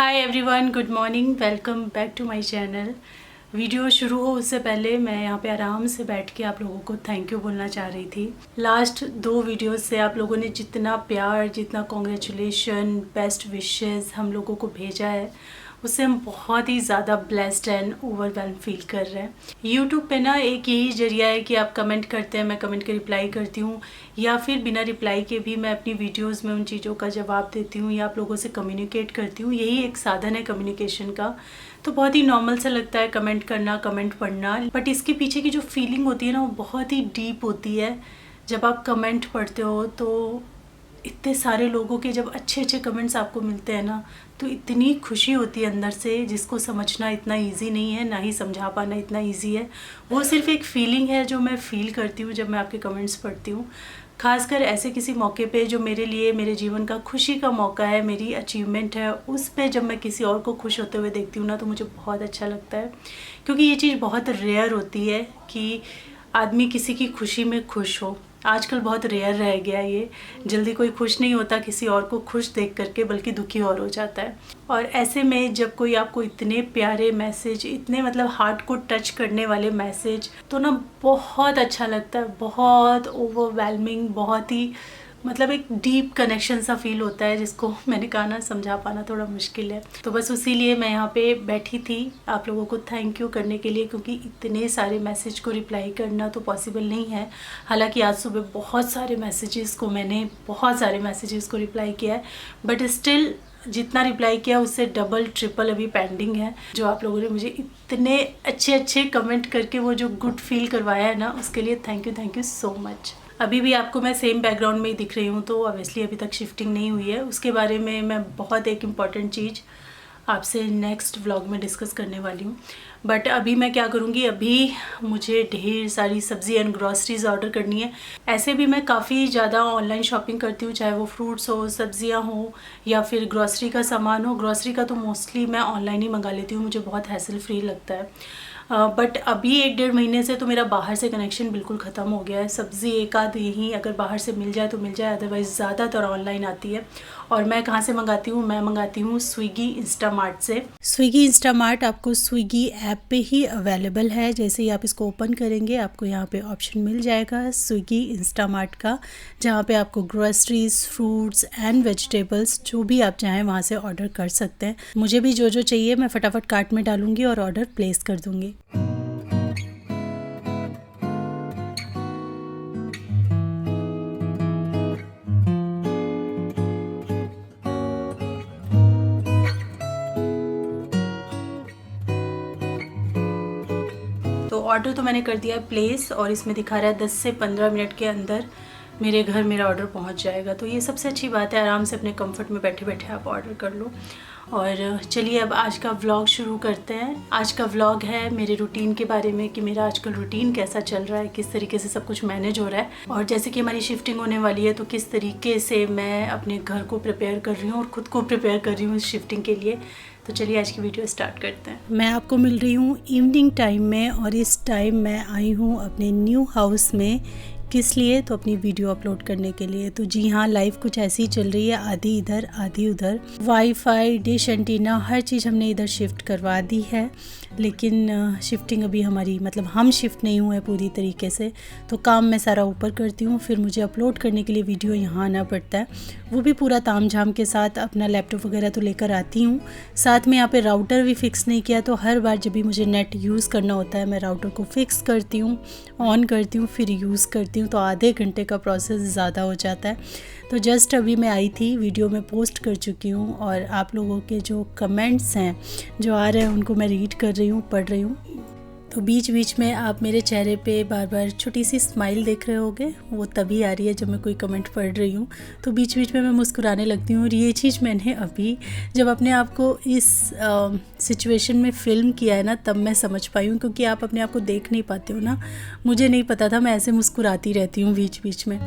Hi everyone, good morning. Welcome back to my channel. Video शुरू हो उससे पहले मैं यहाँ पे आराम से बैठ के आप लोगों को थैंक यू बोलना चाह रही थी। लास्ट 2 वीडियोस से आप लोगों ने जितना प्यार, जितना कॉन्ग्रेचुलेशन, बेस्ट विशेस हम लोगों को भेजा है, उससे हम बहुत ही ज़्यादा ब्लेस्ड एंड ओवरवेल्म फील कर रहे हैं। यूट्यूब पे ना एक यही जरिया है कि आप कमेंट करते हैं, मैं कमेंट के रिप्लाई करती हूँ, या फिर बिना रिप्लाई के भी मैं अपनी वीडियोस में उन चीज़ों का जवाब देती हूँ या आप लोगों से कम्युनिकेट करती हूँ। यही एक साधन है कम्युनिकेशन का। तो बहुत ही नॉर्मल सा लगता है कमेंट करना, कमेंट पढ़ना, बट इसके पीछे की जो फीलिंग होती है ना, वो बहुत ही डीप होती है। जब आप कमेंट पढ़ते हो तो इतने सारे लोगों के जब अच्छे अच्छे कमेंट्स आपको मिलते हैं ना, तो इतनी खुशी होती है अंदर से, जिसको समझना इतना इजी नहीं है, ना ही समझा पाना इतना इजी है। वो सिर्फ एक फीलिंग है जो मैं फील करती हूँ जब मैं आपके कमेंट्स पढ़ती हूँ। खासकर ऐसे किसी मौके पे जो मेरे लिए, मेरे जीवन का खुशी का मौका है, मेरी अचीवमेंट है, उस पे जब मैं किसी और को खुश होते हुए देखती हूँ ना, तो मुझे बहुत अच्छा लगता है। क्योंकि ये चीज़ बहुत रेयर होती है कि आदमी किसी की खुशी में खुश हो। आजकल बहुत रेयर रह गया ये। जल्दी कोई खुश नहीं होता किसी और को खुश देख करके, बल्कि दुखी और हो जाता है। और ऐसे में जब कोई आपको इतने प्यारे मैसेज, इतने मतलब हार्ट को टच करने वाले मैसेज, तो ना बहुत अच्छा लगता है। बहुत ओवरवेलमिंग, बहुत ही मतलब एक डीप कनेक्शन सा फील होता है, जिसको मैंने कहा ना, समझा पाना थोड़ा मुश्किल है। तो बस उसी लिए मैं यहाँ पे बैठी थी आप लोगों को थैंक यू करने के लिए, क्योंकि इतने सारे मैसेज को रिप्लाई करना तो पॉसिबल नहीं है। हालांकि आज सुबह बहुत सारे मैसेजेस को रिप्लाई किया है, बट स्टिल जितना रिप्लाई किया उससे डबल ट्रिपल अभी पेंडिंग है। जो आप लोगों ने मुझे इतने अच्छे अच्छे कमेंट करके वो जो गुड फील करवाया है ना, उसके लिए थैंक यू सो मच। अभी भी आपको मैं सेम बैकग्राउंड में ही दिख रही हूँ, तो ऑब्वियसली अभी तक शिफ्टिंग नहीं हुई है। उसके बारे में मैं बहुत एक इम्पॉर्टेंट चीज़ आपसे नेक्स्ट व्लॉग में डिस्कस करने वाली हूँ। बट अभी मैं क्या करूँगी, अभी मुझे ढेर सारी सब्ज़ी एंड ग्रॉसरीज ऑर्डर करनी है। ऐसे भी मैं काफ़ी ज़्यादा ऑनलाइन शॉपिंग करती हूँ, चाहे वो फ्रूट्स हो, सब्जियाँ हो, या फिर ग्रॉसरी का सामान हो। ग्रॉसरी का तो मोस्टली मैं ऑनलाइन ही मंगा लेती हूँ, मुझे बहुत हैसल फ्री लगता है। बट अभी 1-1.5 महीने से तो मेरा बाहर से कनेक्शन बिल्कुल ख़त्म हो गया है। सब्ज़ी एक आध ही अगर बाहर से मिल जाए तो मिल जाए, अदरवाइज़ ज़्यादातर ऑनलाइन आती है। और मैं कहाँ से मंगाती हूँ? मैं मंगाती हूँ स्विगी इंस्टामार्ट से। स्विगी इंस्टामार्ट आपको स्विगी ऐप पे ही अवेलेबल है। जैसे ही आप इसको ओपन करेंगे, आपको यहाँ पे ऑप्शन मिल जाएगा स्विगी इंस्टामार्ट का, जहाँ पे आपको ग्रोसरीज, फ्रूट्स एंड वेजिटेबल्स जो भी आप चाहें वहाँ से ऑर्डर कर सकते हैं। मुझे भी जो जो चाहिए मैं फटाफट कार्ट में डालूंगी और ऑर्डर प्लेस कर दूँगी। तो ऑर्डर तो मैंने कर दिया है प्लेस, और इसमें दिखा रहा है 10 से 15 मिनट के अंदर मेरे घर मेरा ऑर्डर पहुंच जाएगा। तो ये सबसे अच्छी बात है, आराम से अपने कंफर्ट में बैठे बैठे आप ऑर्डर कर लो। और चलिए अब आज का व्लॉग शुरू करते हैं। आज का व्लॉग है मेरे रूटीन के बारे में, कि मेरा आजकल रूटीन कैसा चल रहा है, किस तरीके से सब कुछ मैनेज हो रहा है, और जैसे कि हमारी शिफ्टिंग होने वाली है तो किस तरीके से मैं अपने घर को प्रिपेयर कर रही हूँ और ख़ुद को प्रिपेयर कर रही हूँ इस शिफ्टिंग के लिए। तो चलिए आज की वीडियो स्टार्ट करते हैं। मैं आपको मिल रही हूँ इवनिंग टाइम में, और इस टाइम मैं आई हूँ अपने न्यू हाउस में। किस लिए? तो अपनी वीडियो अपलोड करने के लिए। तो जी हाँ, लाइफ कुछ ऐसी ही चल रही है, आधी इधर आधी उधर। वाईफाई, डिश एंटीना, हर चीज़ हमने इधर शिफ्ट करवा दी है, लेकिन शिफ्टिंग अभी हमारी, मतलब हम शिफ्ट नहीं हुए पूरी तरीके से। तो काम मैं सारा ऊपर करती हूँ, फिर मुझे अपलोड करने के लिए वीडियो यहाँ आना पड़ता है, वो भी पूरा ताम झाम के साथ। अपना लैपटॉप वगैरह तो लेकर आती हूँ, साथ में यहाँ पे राउटर भी फिक्स नहीं किया, तो हर बार जब भी मुझे नेट यूज़ करना होता है, मैं राउटर को फिक्स करती हूँ, ऑन करती हूँ, फिर यूज़ करती हूँ, तो आधे घंटे का प्रोसेस ज़्यादा हो जाता है। तो जस्ट अभी मैं आई थी, वीडियो में पोस्ट कर चुकी हूँ, और आप लोगों के जो कमेंट्स हैं जो आ रहे हैं उनको मैं रीड कर रही हूँ, पढ़ रही हूँ। तो बीच बीच में आप मेरे चेहरे पे बार बार छोटी सी स्माइल देख रहे होगे, वो तभी आ रही है जब मैं कोई कमेंट पढ़ रही हूँ। तो बीच बीच में मैं मुस्कुराने लगती हूँ, और ये चीज़ मैंने अभी जब अपने आप को इस सिचुएशन में फ़िल्म किया है ना, तब मैं समझ पाई हूँ। क्योंकि आप अपने आप को देख नहीं पाते हो ना, मुझे नहीं पता था, मैं ऐसे मुस्कुराती रहती हूँ बीच बीच में।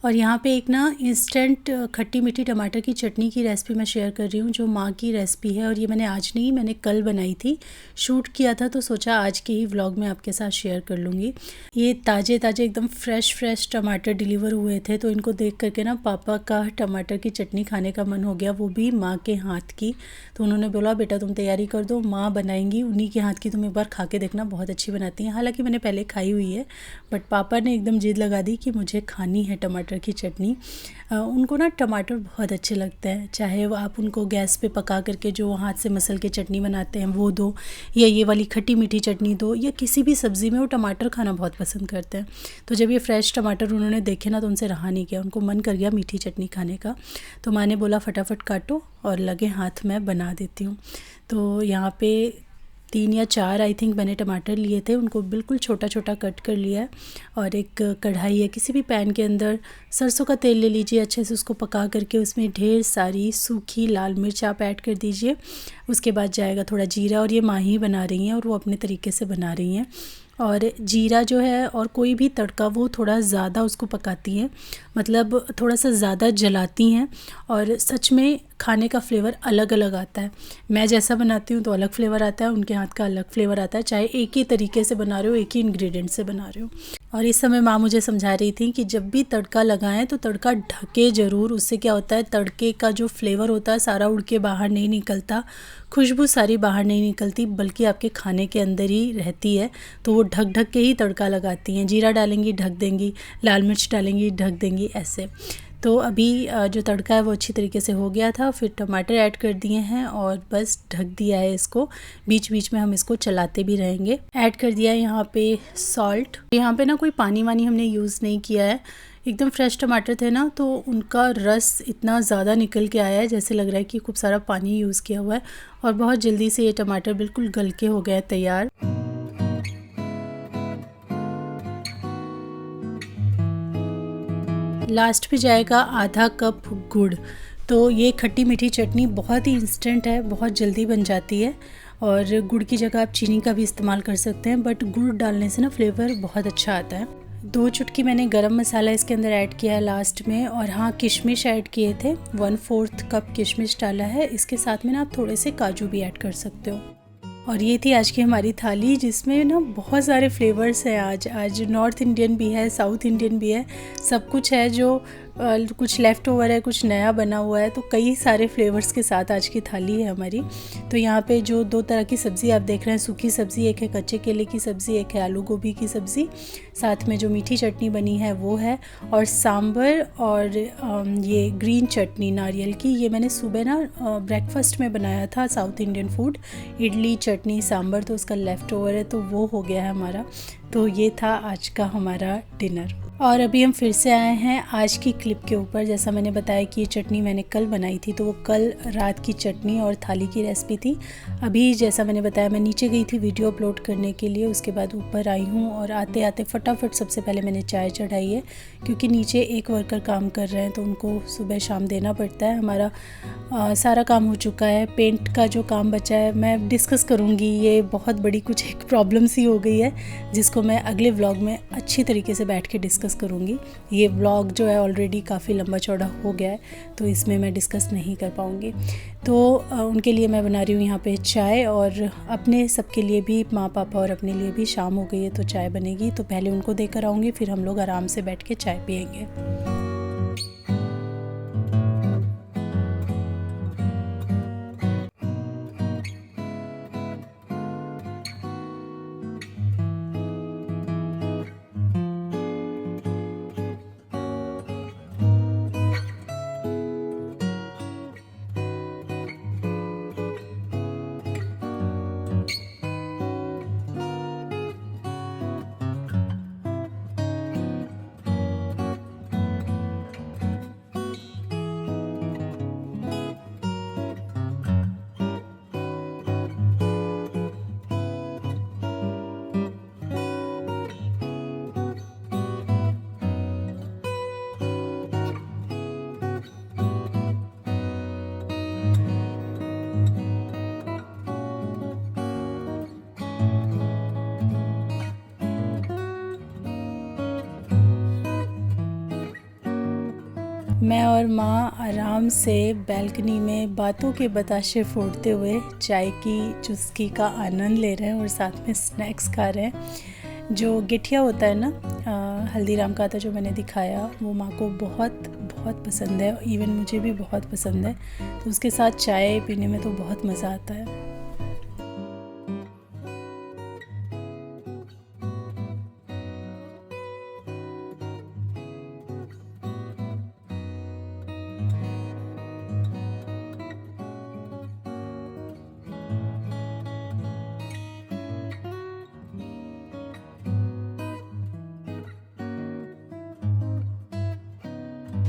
और यहाँ पे एक ना इंस्टेंट खट्टी मीठी टमाटर की चटनी की रेसिपी मैं शेयर कर रही हूँ, जो माँ की रेसिपी है। और ये मैंने आज नहीं, मैंने कल बनाई थी, शूट किया था, तो सोचा आज के ही व्लॉग में आपके साथ शेयर कर लूँगी। ये ताज़े ताज़े एकदम फ्रेश टमाटर डिलीवर हुए थे, तो इनको देख करके ना पापा का टमाटर की चटनी खाने का मन हो गया, वो भी माँ के हाथ की। तो उन्होंने बोला बेटा तुम तैयारी कर दो, माँ बनाएंगी, उन्हीं के हाथ की तुम एक बार खा के देखना, बहुत अच्छी बनाती हैं। हालाँकि मैंने पहले खाई हुई है, बट पापा ने एकदम जिद लगा दी कि मुझे खानी है टमाटर की चटनी। उनको ना टमाटर बहुत अच्छे लगते हैं, चाहे वो आप उनको गैस पे पका करके जो हाथ से मसल के चटनी बनाते हैं वो दो, या ये वाली खट्टी मीठी चटनी दो, या किसी भी सब्ज़ी में वो टमाटर खाना बहुत पसंद करते हैं। तो जब ये फ्रेश टमाटर उन्होंने देखे ना, तो उनसे रहा नहीं गया, उनको मन कर गया मीठी चटनी खाने का। तो माँ ने बोला फटाफट काटो और लगे हाथ में बना देती हूँ। तो यहाँ पे 3 या 4 आई थिंक मैंने टमाटर लिए थे, उनको बिल्कुल छोटा छोटा कट कर लिया है। और एक कढ़ाई या किसी भी पैन के अंदर सरसों का तेल ले लीजिए, अच्छे से उसको पका करके उसमें ढेर सारी सूखी लाल मिर्च आप ऐड कर दीजिए। उसके बाद जाएगा थोड़ा जीरा, और ये माँ ही बना रही हैं और वो अपने तरीके से बना रही हैं। और जीरा जो है और कोई भी तड़का वो थोड़ा ज़्यादा उसको पकाती हैं, मतलब थोड़ा सा ज़्यादा जलाती हैं, और सच में खाने का फ्लेवर अलग अलग आता है। मैं जैसा बनाती हूँ तो अलग फ्लेवर आता है, उनके हाथ का अलग फ्लेवर आता है, चाहे एक ही तरीके से बना रहे हो, एक ही इंग्रेडिएंट से बना रहे हो। और इस समय माँ मुझे समझा रही थी कि जब भी तड़का लगाएं तो तड़का ढके ज़रूर, उससे क्या होता है तड़के का जो फ्लेवर होता है सारा उड़ के बाहर नहीं निकलता, खुशबू सारी बाहर नहीं निकलती, बल्कि आपके खाने के अंदर ही रहती है। तो वो ढक ढक के ही तड़का लगाती हैं, जीरा डालेंगी ढक देंगी, लाल मिर्च डालेंगी ढक देंगी, ऐसे। तो अभी जो तड़का है वो अच्छी तरीके से हो गया था, फिर टमाटर ऐड कर दिए हैं और बस ढक दिया है इसको। बीच बीच में हम इसको चलाते भी रहेंगे। ऐड कर दिया है यहाँ पे सॉल्ट। यहाँ पे ना कोई पानी वानी हमने यूज़ नहीं किया है, एकदम फ्रेश टमाटर थे ना, तो उनका रस इतना ज़्यादा निकल के आया है, जैसे लग रहा है कि खूब सारा पानी यूज़ किया हुआ है। और बहुत जल्दी से ये टमाटर बिल्कुल गल के हो गया तैयार। लास्ट पे जाएगा आधा कप गुड़। तो ये खट्टी मीठी चटनी बहुत ही इंस्टेंट है, बहुत जल्दी बन जाती है। और गुड़ की जगह आप चीनी का भी इस्तेमाल कर सकते हैं, बट गुड़ डालने से ना फ्लेवर बहुत अच्छा आता है। 2 चुटकी मैंने गरम मसाला इसके अंदर ऐड किया है लास्ट में। और हाँ, किशमिश ऐड किए थे, 1/4 कप किशमिश डाला है। इसके साथ में ना आप थोड़े से काजू भी ऐड कर सकते हो। और ये थी आज की हमारी थाली, जिसमें ना बहुत सारे फ्लेवर्स हैं। आज नॉर्थ इंडियन भी है, साउथ इंडियन भी है, सब कुछ है। जो कुछ लेफ़्ट ओवर है, कुछ नया बना हुआ है, तो कई सारे फ्लेवर्स के साथ आज की थाली है हमारी। तो यहाँ पे जो 2 तरह की सब्ज़ी आप देख रहे हैं, सूखी सब्ज़ी, एक है कच्चे केले की सब्ज़ी, एक है आलू गोभी की सब्ज़ी, साथ में जो मीठी चटनी बनी है वो है, और सांभर और ये ग्रीन चटनी नारियल की, ये मैंने सुबह ना ब्रेकफास्ट में बनाया था, south Indian food, idli chutney sambar, तो उसका लेफ़्ट ओवर है, तो वो हो गया है हमारा। तो ये था आज का हमारा डिनर। और अभी हम फिर से आए हैं आज की क्लिप के ऊपर। जैसा मैंने बताया कि ये चटनी मैंने कल बनाई थी, तो वो कल रात की चटनी और थाली की रेसिपी थी। अभी जैसा मैंने बताया, मैं नीचे गई थी वीडियो अपलोड करने के लिए, उसके बाद ऊपर आई हूँ, और आते आते फटाफट सबसे पहले मैंने चाय चढ़ाई है, क्योंकि नीचे एक वर्कर काम कर रहे हैं, तो उनको सुबह शाम देना पड़ता है। हमारा सारा काम हो चुका है, पेंट का जो काम बचा है मैं डिस्कस करूँगी। ये बहुत बड़ी कुछ एक प्रॉब्लम सी हो गई है, जिसको मैं अगले व्लॉग में अच्छी तरीके से बैठ के डिस्कस करूँगी। ये व्लॉग जो है ऑलरेडी काफ़ी लंबा चौड़ा हो गया है, तो इसमें मैं डिस्कस नहीं कर पाऊँगी। तो उनके लिए मैं बना रही हूँ यहाँ पे चाय, और अपने सबके लिए भी, माँ पापा और अपने लिए भी शाम हो गई है, तो चाय बनेगी। तो पहले उनको देकर आऊँगी, फिर हम लोग आराम से बैठ के चाय पियेंगे। मैं और माँ आराम से बैल्कनी में बातों के बताशे फोड़ते हुए चाय की चुस्की का आनंद ले रहे हैं और साथ में स्नैक्स खा रहे हैं। जो गिठिया होता है ना, हल्दीराम का आता जो मैंने दिखाया, वो माँ को बहुत बहुत पसंद है, इवन मुझे भी बहुत पसंद है। तो उसके साथ चाय पीने में तो बहुत मज़ा आता है।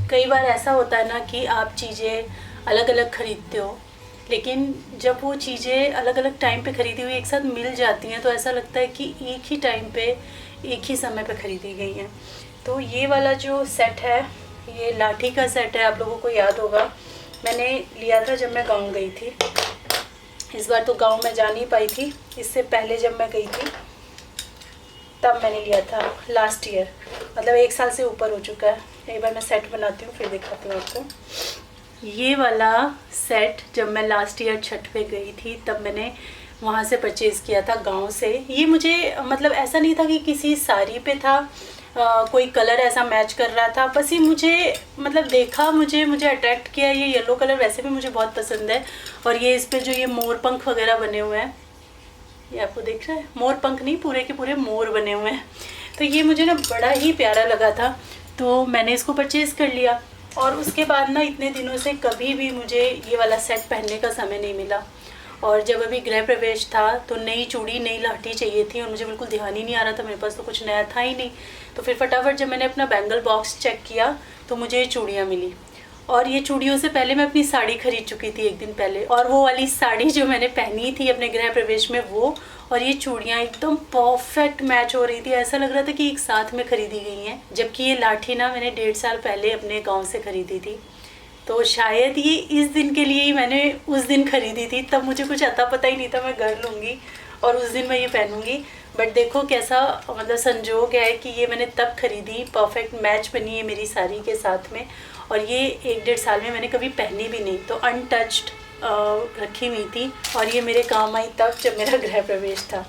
कई बार ऐसा होता है ना कि आप चीज़ें अलग अलग ख़रीदते हो, लेकिन जब वो चीज़ें अलग अलग टाइम पे ख़रीदी हुई एक साथ मिल जाती हैं तो ऐसा लगता है कि एक ही टाइम पे एक ही समय पे ख़रीदी गई हैं। तो ये वाला जो सेट है, ये लाठी का सेट है। आप लोगों को याद होगा, मैंने लिया था जब मैं गाँव गई थी। इस बार तो गाँव में जा नहीं पाई थी, इससे पहले जब मैं गई थी तब मैंने लिया था, लास्ट ईयर, मतलब 1 साल से ऊपर हो चुका है। एक बार मैं सेट बनाती हूँ फिर दिखाती हूँ आपको। ये वाला सेट जब मैं लास्ट ईयर छठ पे गई थी तब मैंने वहाँ से परचेज़ किया था, गांव से। ये मुझे मतलब ऐसा नहीं था कि किसी साड़ी पे था, कोई कलर ऐसा मैच कर रहा था, बस ये मुझे मतलब देखा, मुझे अट्रैक्ट किया। ये येलो कलर वैसे भी मुझे बहुत पसंद है, और ये इस पर जो ये मोर पंख वगैरह बने हुए हैं, ये आपको दिख रहा है, मोर पंख नहीं, पूरे के पूरे मोर बने हुए हैं। तो ये मुझे ना बड़ा ही प्यारा लगा था, तो मैंने इसको परचेज़ कर लिया। और उसके बाद ना इतने दिनों से कभी भी मुझे ये वाला सेट पहनने का समय नहीं मिला। और जब अभी गृह प्रवेश था तो नई चूड़ी नई लाठी चाहिए थी, और मुझे बिल्कुल ध्यान ही नहीं आ रहा था, मेरे पास तो कुछ नया था ही नहीं। तो फिर फटाफट जब मैंने अपना बैंगल बॉक्स चेक किया तो मुझे ये चूड़ियाँ मिली। और ये चूड़ियों से पहले मैं अपनी साड़ी खरीद चुकी थी 1 दिन पहले, और वो वाली साड़ी जो मैंने पहनी थी अपने गृह प्रवेश में, वो और ये चूड़ियाँ एकदम परफेक्ट मैच हो रही थी। ऐसा लग रहा था कि एक साथ में ख़रीदी गई हैं। जबकि ये लाठी ना मैंने 1.5 साल पहले अपने गांव से ख़रीदी थी, तो शायद ये इस दिन के लिए ही मैंने उस दिन ख़रीदी थी। तब मुझे कुछ अता पता ही नहीं था मैं घर लूँगी और उस दिन मैं ये पहनूँगी। बट देखो कैसा मतलब संजोग है कि ये मैंने तब ख़रीदी, परफेक्ट मैच बनी है मेरी साड़ी के साथ में, और ये 1-1.5 साल में मैंने कभी पहनी भी नहीं, तो अनटच्ड रखी हुई थी। और ये मेरे काम आई तब जब मेरा गृह प्रवेश था।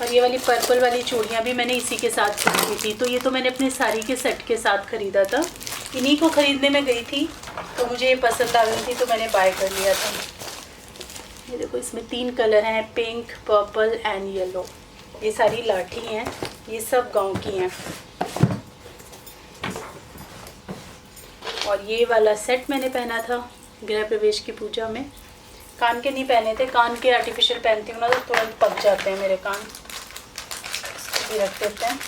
और ये वाली पर्पल वाली चूड़ियाँ भी मैंने इसी के साथ खरीदी थी। तो ये तो मैंने अपने साड़ी के सेट के साथ ख़रीदा था। इन्हीं को ख़रीदने में गई थी तो मुझे ये पसंद आ गई थी, तो मैंने बाय कर लिया था। ये देखो, इसमें 3 कलर हैं, पिंक, पर्पल एंड येलो। ये सारी लाठी हैं, ये सब गांव की हैं। और ये वाला सेट मैंने पहना था गृह प्रवेश की पूजा में। कान के नहीं पहने थे, कान के आर्टिफिशियल पहनती हूँ ना तो तुरंत पक जाते हैं मेरे कान, इसको भी रख देते हैं।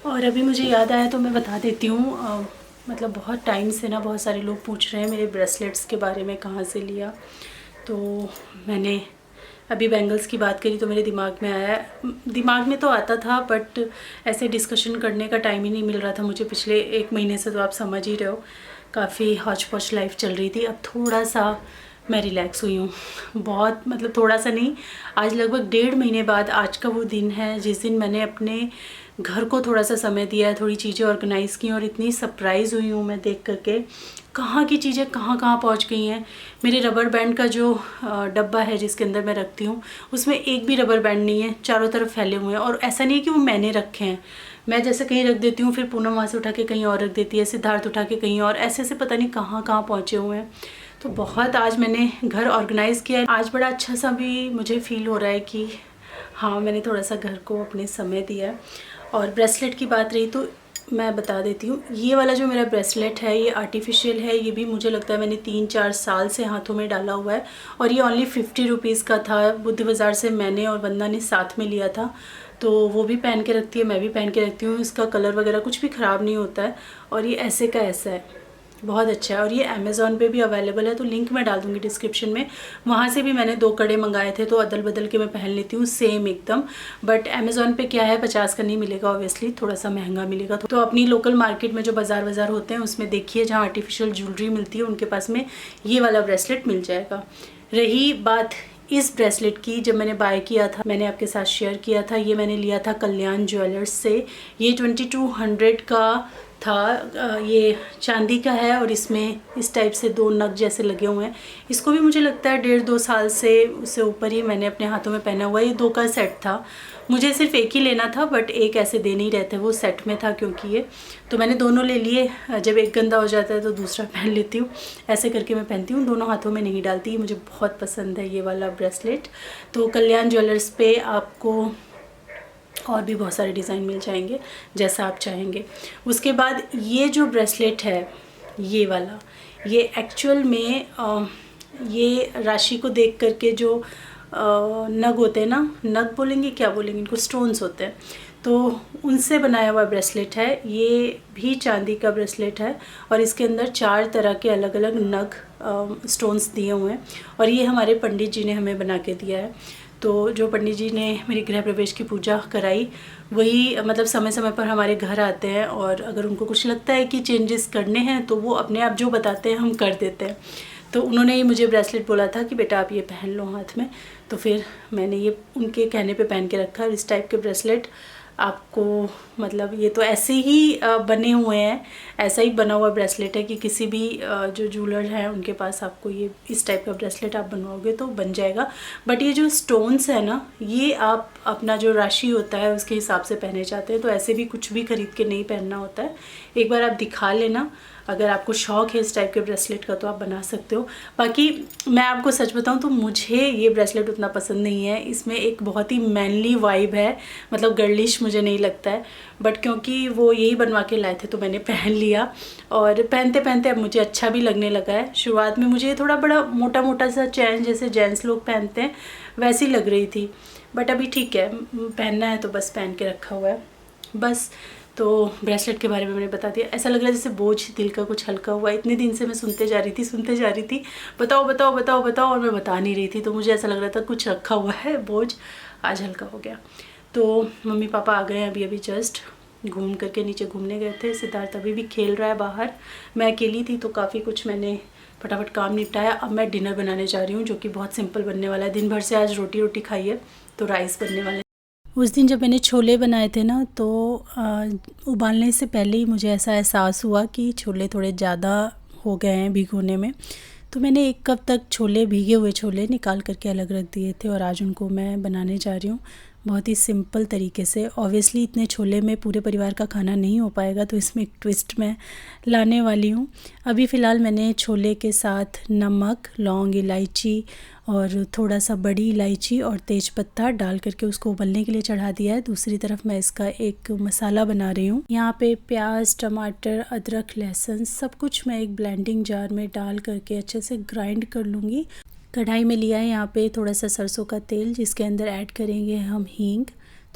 और अभी मुझे याद आया तो मैं बता देती हूँ। मतलब बहुत टाइम से ना बहुत सारे लोग पूछ रहे हैं मेरे ब्रेसलेट्स के बारे में, कहाँ से लिया। तो मैंने अभी बैंगल्स की बात करी तो मेरे दिमाग में आया, दिमाग में तो आता था बट ऐसे डिस्कशन करने का टाइम ही नहीं मिल रहा था मुझे। पिछले 1 महीने से तो आप समझ ही रहे हो, काफ़ी हौच पौच लाइफ चल रही थी। अब थोड़ा सा मैं रिलैक्स हुई हूँ, बहुत मतलब थोड़ा सा नहीं, आज लगभग 1.5 महीने बाद आज का वो दिन है जिस दिन मैंने अपने घर को थोड़ा सा समय दिया है, थोड़ी चीज़ें ऑर्गेनाइज़ की। और इतनी सरप्राइज़ हुई हूँ मैं देख करके, कहाँ की चीज़ें कहाँ कहाँ पहुँच गई हैं। मेरे रबर बैंड का जो डब्बा है जिसके अंदर मैं रखती हूँ, उसमें एक भी रबर बैंड नहीं है, चारों तरफ फैले हुए हैं। और ऐसा नहीं है कि वो मैंने रखे हैं, मैं जैसे कहीं रख देती हूँ फिर पूनम वहाँ से उठा के कहीं और रख देती है, सिद्धार्थ उठा के कहीं और, ऐसे ऐसे पता नहीं कहाँ कहाँ पहुँचे हुए हैं। तो बहुत आज मैंने घर ऑर्गेनाइज़ किया। आज बड़ा अच्छा सा भी मुझे फ़ील हो रहा है कि हाँ, मैंने थोड़ा सा घर को अपने समय दिया है। और ब्रेसलेट की बात रही तो मैं बता देती हूँ, ये वाला जो मेरा ब्रेसलेट है ये आर्टिफिशियल है। ये भी मुझे लगता है मैंने 3-4 साल से हाथों में डाला हुआ है, और ये ओनली 50 रुपीज़ का था। बुद्ध बाज़ार से मैंने और वंदना ने साथ में लिया था, तो वो भी पहन के रखती है, मैं भी पहन के रखती हूँ। इसका कलर वगैरह कुछ भी ख़राब नहीं होता है, और ये ऐसे का ऐसा है। बहुत अच्छा है। और ये अमेज़ॉन पे भी अवेलेबल है, तो लिंक मैं डाल दूँगी डिस्क्रिप्शन में। वहाँ से भी मैंने 2 कड़े मंगाए थे, तो अदल बदल के मैं पहन लेती हूँ सेम एकदम। बट अमेज़ॉन पे क्या है, 50 का नहीं मिलेगा, ऑब्वियसली थोड़ा सा महंगा मिलेगा। तो अपनी लोकल मार्केट में जो बाज़ार बाज़ार होते हैं उसमें देखिए, जहाँ आर्टिफिशियल ज्वेलरी मिलती है उनके पास में ये वाला ब्रेसलेट मिल जाएगा। रही बात इस ब्रेसलेट की, जब मैंने बाय किया था, मैंने आपके साथ शेयर किया था, ये मैंने लिया था कल्याण ज्वेलर्स से। ये 2200 का था। ये चांदी का है और इसमें इस टाइप से 2 नग जैसे लगे हुए हैं। इसको भी मुझे लगता है 1.5-2 साल से उससे ऊपर ही मैंने अपने हाथों में पहना हुआ है। ये 2 का सेट था, मुझे सिर्फ एक ही लेना था, बट एक ऐसे दे नहीं रहे थे, वो सेट में था क्योंकि ये, तो मैंने दोनों ले लिए। जब एक गंदा हो जाता है तो दूसरा पहन लेती हूँ, ऐसे करके मैं पहनती हूँ, दोनों हाथों में नहीं डालती। मुझे बहुत पसंद है ये वाला ब्रेसलेट। तो कल्याण ज्वेलर्स पे आपको और भी बहुत सारे डिज़ाइन मिल जाएंगे, जैसा आप चाहेंगे। उसके बाद ये जो ब्रेसलेट है, ये वाला, ये एक्चुअल में ये राशि को देख करके जो नग होते हैं ना, नग बोलेंगे क्या बोलेंगे इनको, स्टोन्स होते हैं, तो उनसे बनाया हुआ ब्रेसलेट है। ये भी चांदी का ब्रेसलेट है और इसके अंदर 4 तरह के अलग अलग नग स्टोन्स दिए हुए हैं, और ये हमारे पंडित जी ने हमें बना के दिया है। तो जो पंडित जी ने मेरी गृह प्रवेश की पूजा कराई, वही मतलब समय समय पर हमारे घर आते हैं, और अगर उनको कुछ लगता है कि चेंजेस करने हैं तो वो अपने आप जो बताते हैं हम कर देते हैं। तो उन्होंने ही मुझे ब्रेसलेट बोला था कि बेटा आप ये पहन लो हाथ में, तो फिर मैंने ये उनके कहने पे पहन के रखा। इस टाइप के ब्रेसलेट आपको, मतलब ये तो ऐसे ही बने हुए हैं, ऐसा ही बना हुआ ब्रेसलेट है कि किसी भी जो ज्वेलर हैं उनके पास आपको ये इस टाइप का ब्रेसलेट आप बनवाओगे तो बन जाएगा। बट ये जो स्टोन्स है ना, ये आप अपना जो राशि होता है उसके हिसाब से पहने चाहते हैं, तो ऐसे भी कुछ भी खरीद के नहीं पहनना होता है। एक बार आप दिखा लेना, अगर आपको शौक़ है इस टाइप के ब्रेसलेट का तो आप बना सकते हो। बाकी मैं आपको सच बताऊं तो मुझे ये ब्रेसलेट उतना पसंद नहीं है। इसमें एक बहुत ही मैनली वाइब है, मतलब गर्लिश मुझे नहीं लगता है, बट क्योंकि वो यही बनवा के लाए थे तो मैंने पहन लिया, और पहनते पहनते अब मुझे अच्छा भी लगने लगा है। शुरुआत में मुझे थोड़ा बड़ा मोटा मोटा सा चैन जैसे जेंट्स लोग पहनते हैं वैसी लग रही थी, बट अभी ठीक है, पहनना है तो बस पहन के रखा हुआ है बस। तो ब्रेसलेट के बारे में मैंने बता दिया। ऐसा लग रहा है जैसे बोझ दिल का कुछ हल्का हुआ। इतने दिन से मैं सुनते जा रही थी बताओ बताओ बताओ बताओ, और मैं बता नहीं रही थी, तो मुझे ऐसा लग रहा था कुछ रखा हुआ है बोझ, आज हल्का हो गया। तो मम्मी पापा आ गए हैं अभी जस्ट घूम करके, नीचे घूमने गए थे। सिद्धार्थ अभी भी खेल रहा है बाहर, मैं अकेली थी तो काफ़ी कुछ मैंने फटाफट काम निपटाया। अब मैं डिनर बनाने जा रही हूँ, जो कि बहुत सिंपल बनने वाला है। दिन भर से आज रोटी खाई है तो राइस बनने वाले। उस दिन जब मैंने छोले बनाए थे ना, तो उबालने से पहले ही मुझे ऐसा एहसास हुआ कि छोले थोड़े ज़्यादा हो गए हैं भिगोने में, तो मैंने 1 कप तक छोले, भीगे हुए छोले निकाल करके अलग रख दिए थे, और आज उनको मैं बनाने जा रही हूँ बहुत ही सिंपल तरीके से। ऑब्वियसली इतने छोले में पूरे परिवार का खाना नहीं हो पाएगा, तो इसमें एक ट्विस्ट मैं लाने वाली हूँ। अभी फ़िलहाल मैंने छोले के साथ नमक, लौंग, इलायची और थोड़ा सा बड़ी इलायची और तेज़पत्ता डाल करके उसको उबलने के लिए चढ़ा दिया है। दूसरी तरफ मैं इसका एक मसाला बना रही हूँ। यहाँ पे प्याज, टमाटर, अदरक, लहसुन सब कुछ मैं एक ब्लेंडिंग जार में डाल करके अच्छे से ग्राइंड कर लूँगी। कढ़ाई में लिया है यहाँ पे थोड़ा सा सरसों का तेल, जिसके अंदर ऐड करेंगे हम हींग,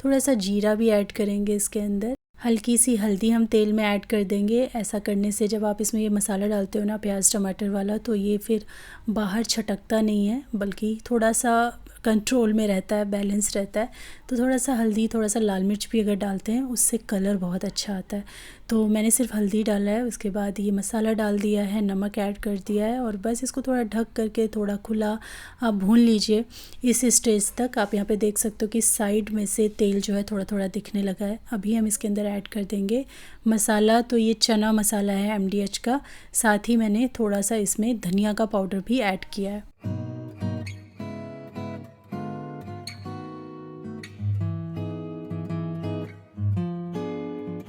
थोड़ा सा जीरा भी ऐड करेंगे इसके अंदर, हल्की सी हल्दी हम तेल में ऐड कर देंगे। ऐसा करने से जब आप इसमें ये मसाला डालते हो ना, प्याज टमाटर वाला, तो ये फिर बाहर छटकता नहीं है, बल्कि थोड़ा सा कंट्रोल में रहता है, बैलेंस रहता है। तो थोड़ा सा हल्दी, थोड़ा सा लाल मिर्च भी अगर डालते हैं उससे कलर बहुत अच्छा आता है। तो मैंने सिर्फ हल्दी डाला है, उसके बाद ये मसाला डाल दिया है, नमक ऐड कर दिया है, और बस इसको थोड़ा ढक करके थोड़ा खुला आप भून लीजिए इस स्टेज तक। आप यहाँ पे देख सकते हो कि साइड में से तेल जो है थोड़ा थोड़ा दिखने लगा है। अभी हम इसके अंदर ऐड कर देंगे मसाला। तो ये चना मसाला है MDH का, साथ ही मैंने थोड़ा सा इसमें धनिया का पाउडर भी ऐड किया है।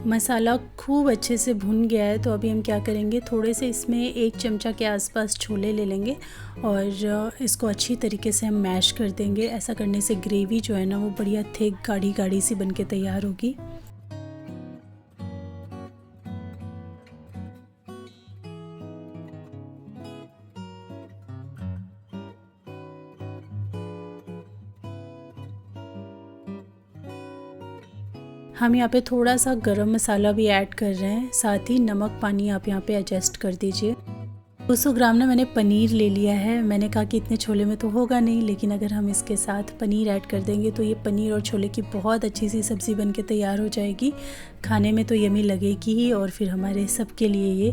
मसाला खूब अच्छे से भुन गया है, तो अभी हम क्या करेंगे, थोड़े से इसमें 1 चमचा के आसपास छोले ले लेंगे और इसको अच्छी तरीके से हम मैश कर देंगे। ऐसा करने से ग्रेवी जो है ना वो बढ़िया थिक, गाढ़ी गाढ़ी सी बन के तैयार होगी। हम यहाँ पे थोड़ा सा गरम मसाला भी ऐड कर रहे हैं, साथ ही नमक पानी आप यहाँ पे एडजस्ट कर दीजिए। 200 ग्राम ना मैंने पनीर ले लिया है। मैंने कहा कि इतने छोले में तो होगा नहीं, लेकिन अगर हम इसके साथ पनीर ऐड कर देंगे तो ये पनीर और छोले की बहुत अच्छी सी सब्ज़ी बन के तैयार हो जाएगी। खाने में तो यमी लगेगी ही और फिर हमारे सब के लिए ये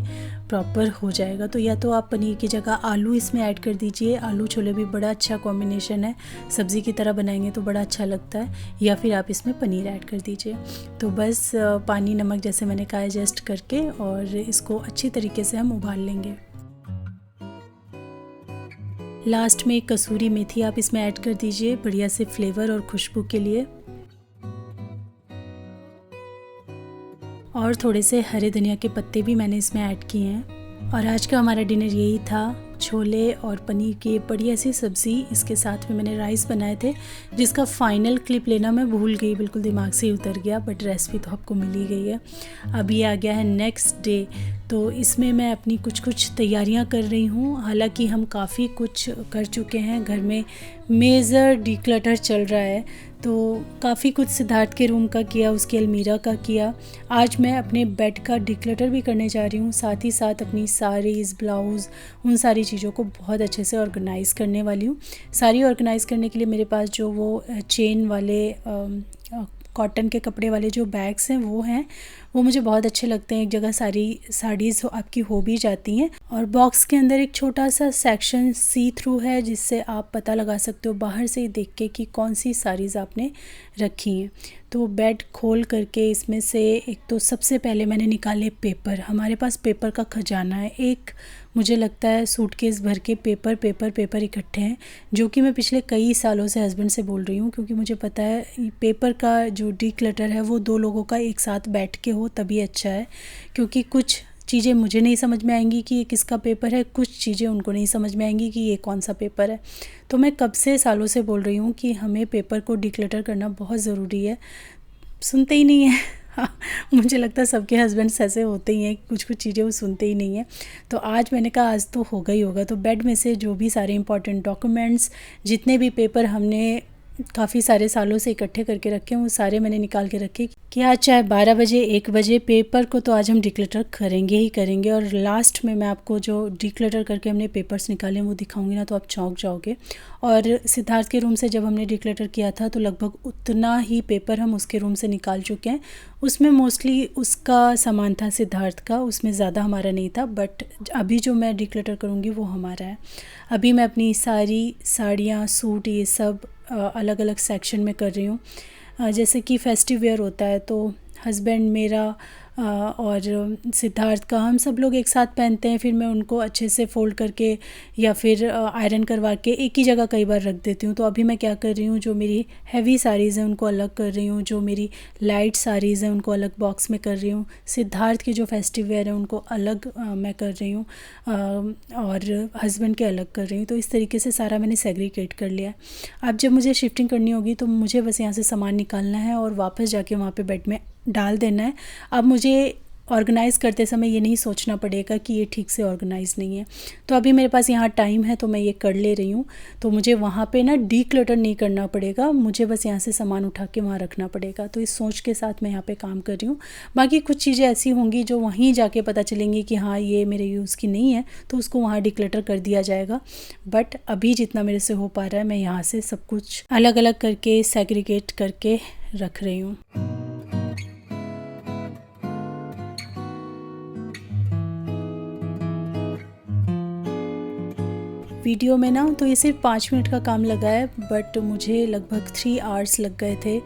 प्रॉपर हो जाएगा। तो या तो आप पनीर की जगह आलू इसमें ऐड कर दीजिए। आलू छोले भी बड़ा अच्छा कॉम्बिनेशन है, सब्ज़ी की तरह बनाएंगे तो बड़ा अच्छा लगता है, या फिर आप इसमें पनीर ऐड कर दीजिए। तो बस पानी नमक जैसे मैंने कहा एडजस्ट करके और इसको अच्छी तरीके से हम उबाल लेंगे। लास्ट में कसूरी मेथी आप इसमें ऐड कर दीजिए बढ़िया से फ्लेवर और खुशबू के लिए, और थोड़े से हरे धनिया के पत्ते भी मैंने इसमें ऐड किए हैं। और आज का हमारा डिनर यही था, छोले और पनीर की बढ़िया सी सब्ज़ी। इसके साथ में मैंने राइस बनाए थे, जिसका फाइनल क्लिप लेना मैं भूल गई, बिल्कुल दिमाग से ही उतर गया, बट रेसिपी तो आपको मिल ही गई है। अब ये आ गया है नेक्स्ट डे, तो इसमें मैं अपनी कुछ तैयारियां कर रही हूँ। हालांकि हम काफ़ी कुछ कर चुके हैं, घर में मेजर डिक्लटर चल रहा है, तो काफ़ी कुछ सिद्धार्थ के रूम का किया, उसकी अलमीरा का किया। आज मैं अपने बेड का डिक्लटर भी करने जा रही हूँ, साथ ही साथ अपनी साड़ीज़, ब्लाउज़, उन सारी चीज़ों को बहुत अच्छे से ऑर्गेनाइज़ करने वाली हूँ। सारी ऑर्गेनाइज़ करने के लिए मेरे पास जो वो चेन वाले कॉटन के कपड़े वाले जो बैग्स हैं वो मुझे बहुत अच्छे लगते हैं। एक जगह सारी साड़ीज़ आपकी हो भी जाती हैं, और बॉक्स के अंदर एक छोटा सा सेक्शन सी थ्रू है, जिससे आप पता लगा सकते हो बाहर से ही देख के कि कौन सी साड़ीज़ आपने रखी हैं। तो बेड खोल करके इसमें से एक तो सबसे पहले मैंने निकाले पेपर। हमारे पास पेपर का खजाना है, एक मुझे लगता है सूटकेस भर के पेपर इकट्ठे हैं, जो कि मैं पिछले कई सालों से हस्बैंड से बोल रही हूँ, क्योंकि मुझे पता है पेपर का जो डिक्लटर है वो 2 लोगों का एक साथ बैठ के हो तभी अच्छा है। क्योंकि कुछ चीज़ें मुझे नहीं समझ में आएंगी कि ये किसका पेपर है, कुछ चीज़ें उनको नहीं समझ में आएंगी कि ये कौन सा पेपर है। तो मैं कब से सालों से बोल रही हूँ कि हमें पेपर को डिक्लटर करना बहुत ज़रूरी है, सुनते ही नहीं है। मुझे लगता है सबके हस्बैंड्स ऐसे होते ही हैं, कुछ चीज़ें वो सुनते ही नहीं हैं। तो आज मैंने कहा आज तो होगा ही होगा। तो बेड में से जो भी सारे इंपॉर्टेंट डॉक्यूमेंट्स, जितने भी पेपर हमने काफ़ी सारे सालों से इकट्ठे करके रखे हैं, वो सारे मैंने निकाल के रखे कि आज चाहे 12 बजे 1 बजे पेपर को तो आज हम डिक्लटर करेंगे ही करेंगे। और लास्ट में मैं आपको जो डिक्लटर करके हमने पेपर्स निकाले हैं वो दिखाऊंगी ना, तो आप चौंक जाओगे। और सिद्धार्थ के रूम से जब हमने डिक्लटर किया था तो लगभग उतना ही पेपर हम उसके रूम से निकाल चुके हैं। उसमें मोस्टली उसका सामान था सिद्धार्थ का, उसमें ज़्यादा हमारा नहीं था, बट अभी जो मैं डिक्लटर करूँगी वो हमारा है। अभी मैं अपनी सारी साड़ियाँ, सूट, ये सब अलग अलग सेक्शन में कर रही हूँ। जैसे कि फेस्टिव वेयर होता है तो हस्बैंड मेरा और सिद्धार्थ का, हम सब लोग एक साथ पहनते हैं, फिर मैं उनको अच्छे से फ़ोल्ड करके या फिर आयरन करवा के एक ही जगह कई बार रख देती हूँ। तो अभी मैं क्या कर रही हूँ, जो मेरी हैवी साड़ीज़ हैं उनको अलग कर रही हूँ, जो मेरी लाइट साड़ीज़ हैं उनको अलग बॉक्स में कर रही हूँ, सिद्धार्थ की जो फेस्टिव वेयर है उनको अलग मैं कर रही हूँ, और हस्बैंड के अलग कर रही हूँ। तो इस तरीके से सारा मैंने सेग्रीगेट कर लिया है। अब जब मुझे शिफ्टिंग करनी होगी तो मुझे बस यहाँ से सामान निकालना है और वापस जाके वहाँ पे बेड में डाल देना है। अब मुझे ऑर्गेनाइज़ करते समय ये नहीं सोचना पड़ेगा कि ये ठीक से ऑर्गेनाइज़ नहीं है। तो अभी मेरे पास यहाँ टाइम है तो मैं ये कर ले रही हूँ। तो मुझे वहाँ पे ना डिक्लटर नहीं करना पड़ेगा, मुझे बस यहाँ से सामान उठा के वहाँ रखना पड़ेगा। तो इस सोच के साथ मैं यहाँ पे काम कर रही हूँ। बाकी कुछ चीज़ें ऐसी होंगी जो वहीं जाके पता चलेंगी कि हाँ ये मेरे यूज़ की नहीं है, तो उसको वहाँ डिक्लटर कर दिया जाएगा। बट अभी जितना मेरे से हो पा रहा है मैं यहाँ से सब कुछ अलग अलग करके सेग्रीगेट करके रख रही हूँ। वीडियो में ना तो ये सिर्फ 5 मिनट का काम लगा है, बट मुझे लगभग 3 आवर्स लग गए थे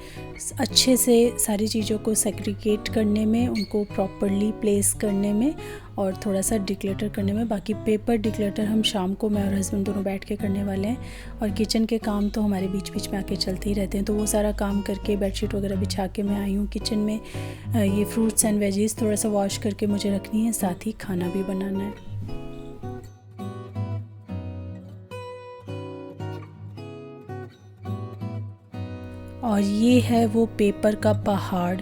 अच्छे से सारी चीज़ों को सेग्रीगेट करने में, उनको प्रॉपरली प्लेस करने में और थोड़ा सा डिक्लटर करने में। बाकी पेपर डिक्लटर हम शाम को मैं और हस्बैंड दोनों बैठ के करने वाले हैं। और किचन के काम तो हमारे बीच बीच में आके चलते ही रहते हैं, तो वो सारा काम करके बेडशीट वगैरह बिछा के मैं आई हूँ किचन में। ये फ्रूट्स एंड वेजीज़ थोड़ा सा वॉश करके मुझे रखनी है, साथ ही खाना भी बनाना है। और ये है वो पेपर का पहाड़।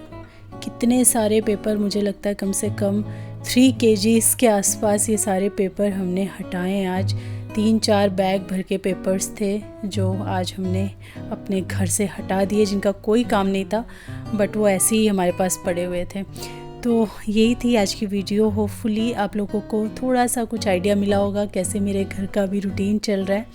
कितने सारे पेपर, मुझे लगता है कम से कम 3 kgs के आसपास ये सारे पेपर हमने हटाए आज। 3-4 बैग भर के पेपर्स थे जो आज हमने अपने घर से हटा दिए, जिनका कोई काम नहीं था बट वो ऐसे ही हमारे पास पड़े हुए थे। तो यही थी आज की वीडियो। होपफुली आप लोगों को थोड़ा सा कुछ आइडिया मिला होगा कैसे मेरे घर का भी रूटीन चल रहा है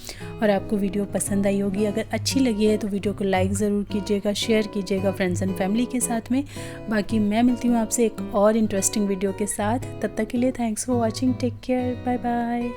और आपको वीडियो पसंद आई होगी। अगर अच्छी लगी है तो वीडियो को लाइक ज़रूर कीजिएगा, शेयर कीजिएगा फ्रेंड्स एंड फैमिली के साथ में। बाकी मैं मिलती हूँ आपसे एक और इंटरेस्टिंग वीडियो के साथ। तब तक के लिए thanks for watching, take care, bye bye.